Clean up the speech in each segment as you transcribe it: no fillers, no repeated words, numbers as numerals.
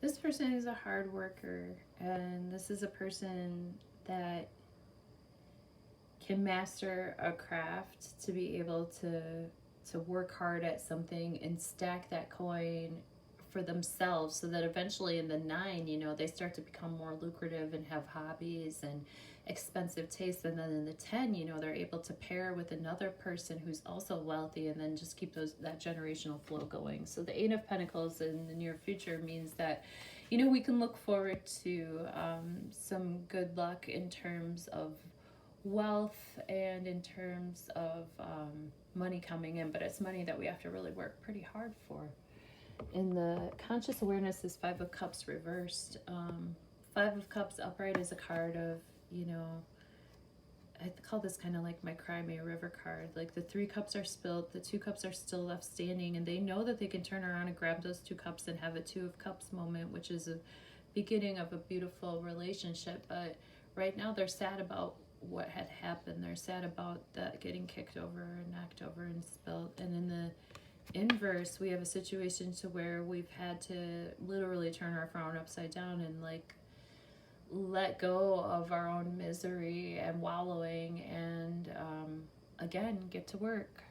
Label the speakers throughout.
Speaker 1: This person is a hard worker, and this is a person that can master a craft to be able to work hard at something and stack that coin for themselves, so that eventually in the 9, they start to become more lucrative and have hobbies and expensive tastes. And then in the 10, they're able to pair with another person who's also wealthy, and then just keep that generational flow going. So the 8 of Pentacles in the near future means that we can look forward to some good luck in terms of wealth and in terms of money coming in, but it's money that we have to really work pretty hard for. In the conscious awareness is 5 of Cups reversed. 5 of Cups upright is a card of, I call this kind of like my Cry Me a River card. Like the 3 cups are spilled, the 2 cups are still left standing, and they know that they can turn around and grab those 2 cups and have a 2 of Cups moment, which is a beginning of a beautiful relationship. But right now they're sad about what had happened. They're sad about that getting kicked over and knocked over and spilled. And in the inverse, we have a situation to where we've had to literally turn our frown upside down and like let go of our own misery and wallowing, and again get to work.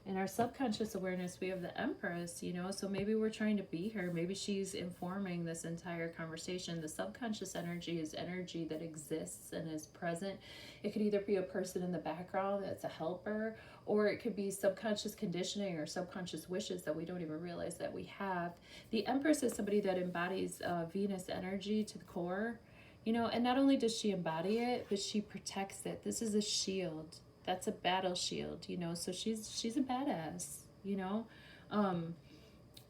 Speaker 1: In our subconscious awareness, we have the Empress, so maybe we're trying to be her. Maybe she's informing this entire conversation. The subconscious energy is energy that exists and is present. It could either be a person in the background that's a helper, or it could be subconscious conditioning or subconscious wishes that we don't even realize that we have. The Empress is somebody that embodies Venus energy to the core, and not only does she embody it, but she protects it. This is a shield. That's a battle shield, so she's a badass,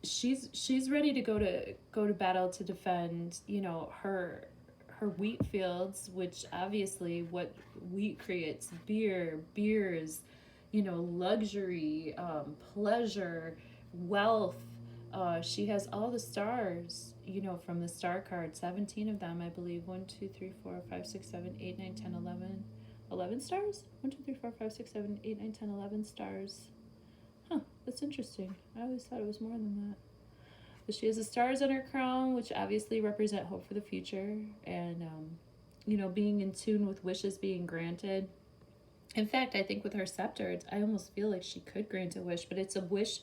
Speaker 1: she's ready to go to battle to defend, her wheat fields, which obviously what wheat creates: beer is, luxury, pleasure, wealth. She has all the stars, from the star card, 17 of them, I believe. 1, 2, 3, 4, 5, 6, 7, 8, 9, 10, 11. 11 stars? 1, 2, 3, 4, 5, 6, 7, 8, 9, 10, 11 stars. Huh, that's interesting. I always thought it was more than that. But she has the stars on her crown, which obviously represent hope for the future, and, being in tune with wishes being granted. In fact, I think with her scepter, I almost feel like she could grant a wish, but it's a wish.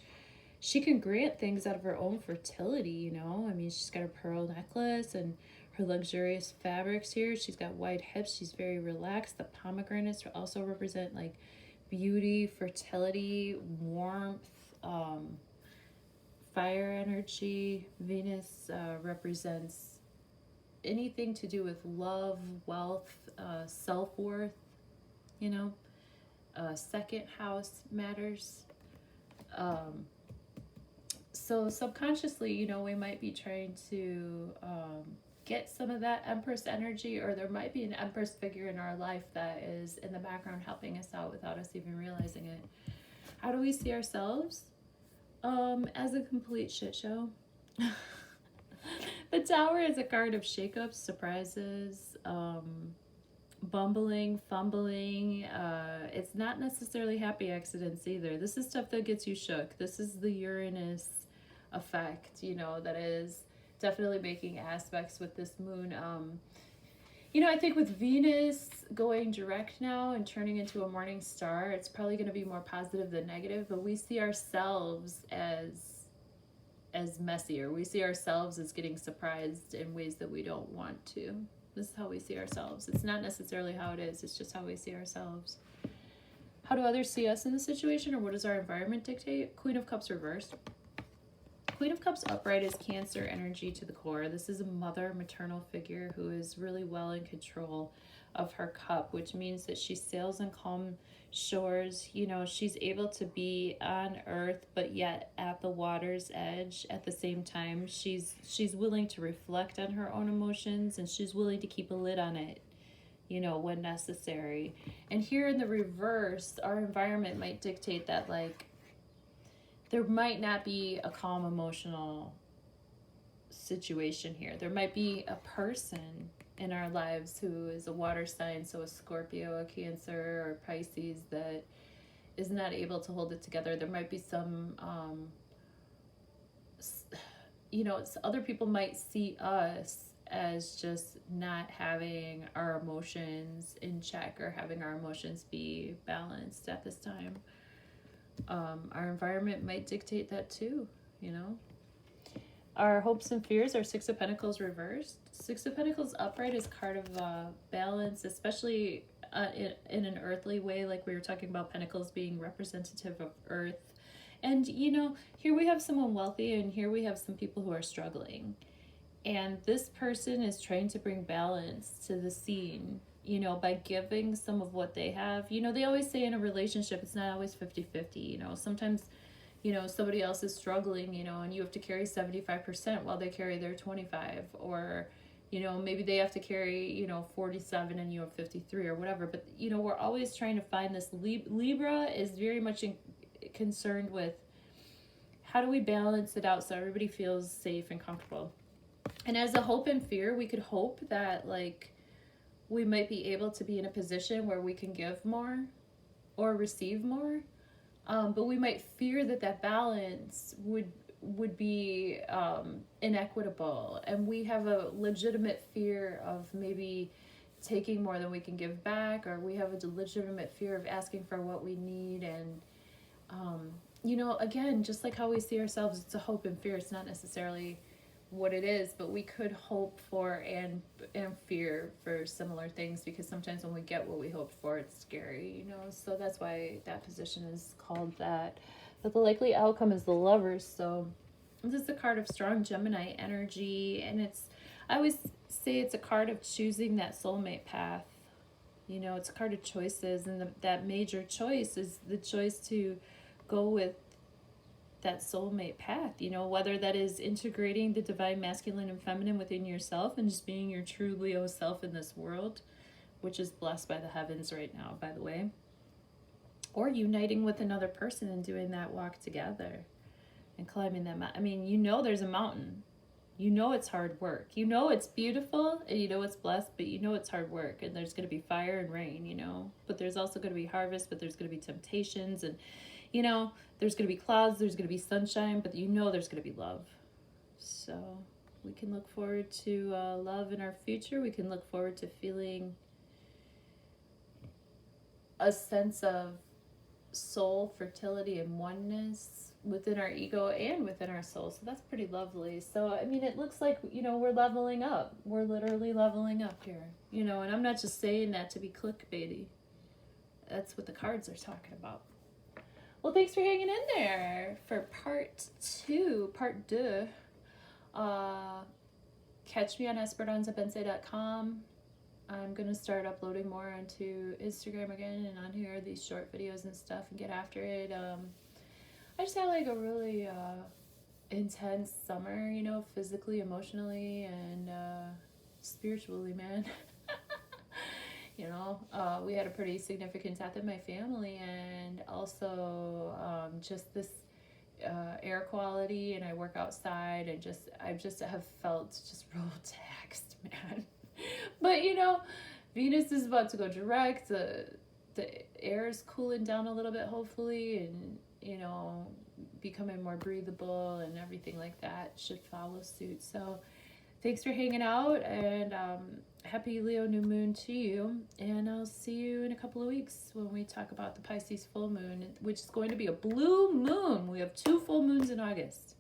Speaker 1: She can grant things out of her own fertility, I mean, she's got a pearl necklace and her luxurious fabrics here. She's got wide hips. She's very relaxed. The pomegranates also represent like beauty, fertility, warmth, fire energy. Venus represents anything to do with love, wealth, self-worth, second house matters. So subconsciously, we might be trying to get some of that Empress energy, or there might be an Empress figure in our life that is in the background helping us out without us even realizing it. How do we see ourselves? As a complete shit show. The Tower is a card of shakeups, surprises, bumbling, fumbling. It's not necessarily happy accidents either. This is stuff that gets you shook. This is the Uranus effect, that is definitely making aspects with this moon. I think with Venus going direct now and turning into a morning star, it's probably going to be more positive than negative, but we see ourselves as messier. We see ourselves as getting surprised in ways that we don't want to. This is how we see ourselves. It's not necessarily how it is, it's just how we see ourselves. How do others see us in the situation, or what does our environment dictate? Queen of Cups reversed. Queen of Cups upright is Cancer energy to the core. This is a mother, maternal figure who is really well in control of her cup, which means that she sails on calm shores. She's able to be on earth, but yet at the water's edge at the same time. She's willing to reflect on her own emotions, and she's willing to keep a lid on it, when necessary. And here in the reverse, our environment might dictate that, like, there might not be a calm emotional situation here. There might be a person in our lives who is a water sign, so a Scorpio, a Cancer, or Pisces, that is not able to hold it together. There might be some other people might see us as just not having our emotions in check or having our emotions be balanced at this time. Our environment might dictate that too, you know. Our hopes and fears are Six of Pentacles reversed. Six of Pentacles upright is card of balance, especially in an earthly way, like we were talking about Pentacles being representative of earth. And, here we have someone wealthy, and here we have some people who are struggling. And this person is trying to bring balance to the scene, by giving some of what they have. They always say in a relationship, it's not always 50-50. Sometimes, somebody else is struggling, and you have to carry 75% while they carry their 25, or, maybe they have to carry, 47 and you have 53 or whatever. But, we're always trying to find this. Libra is very much concerned with how do we balance it out so everybody feels safe and comfortable. And as a hope and fear, we could hope that, like, we might be able to be in a position where we can give more or receive more. But we might fear that balance would be inequitable. And we have a legitimate fear of maybe taking more than we can give back, or we have a legitimate fear of asking for what we need. And, again, just like how we see ourselves, it's a hope and fear. It's not necessarily what it is, but we could hope for and fear for similar things, because sometimes when we get what we hoped for, it's scary, so that's why that position is called that. But the likely outcome is the Lovers. So this is a card of strong Gemini energy, and I always say it's a card of choosing that soulmate path. It's a card of choices, and that major choice is the choice to go with that soulmate path, whether that is integrating the divine masculine and feminine within yourself and just being your true Leo self in this world, which is blessed by the heavens right now, by the way, or uniting with another person and doing that walk together and climbing that mountain. I mean, there's a mountain, it's hard work, it's beautiful, and it's blessed, but it's hard work, and there's going to be fire and rain, but there's also going to be harvest, but there's going to be temptations, and there's going to be clouds, there's going to be sunshine, but there's going to be love. So we can look forward to love in our future. We can look forward to feeling a sense of soul, fertility, and oneness within our ego and within our soul. So that's pretty lovely. So, it looks like, we're leveling up. We're literally leveling up here, and I'm not just saying that to be clickbaity. That's what the cards are talking about. Well, thanks for hanging in there for part two. Catch me on esperanzavence.com. I'm going to start uploading more onto Instagram again, and on here, these short videos and stuff, and get after it. I just had like a really intense summer, physically, emotionally, and spiritually, man. We had a pretty significant death in my family, and also just this air quality, and I work outside, and I have felt just real taxed, man. But Venus is about to go direct. The air is cooling down a little bit, hopefully, and becoming more breathable, and everything like that should follow suit. So thanks for hanging out, and happy Leo new moon to you, and I'll see you in a couple of weeks when we talk about the Pisces full moon, which is going to be a blue moon. We have 2 full moons in August.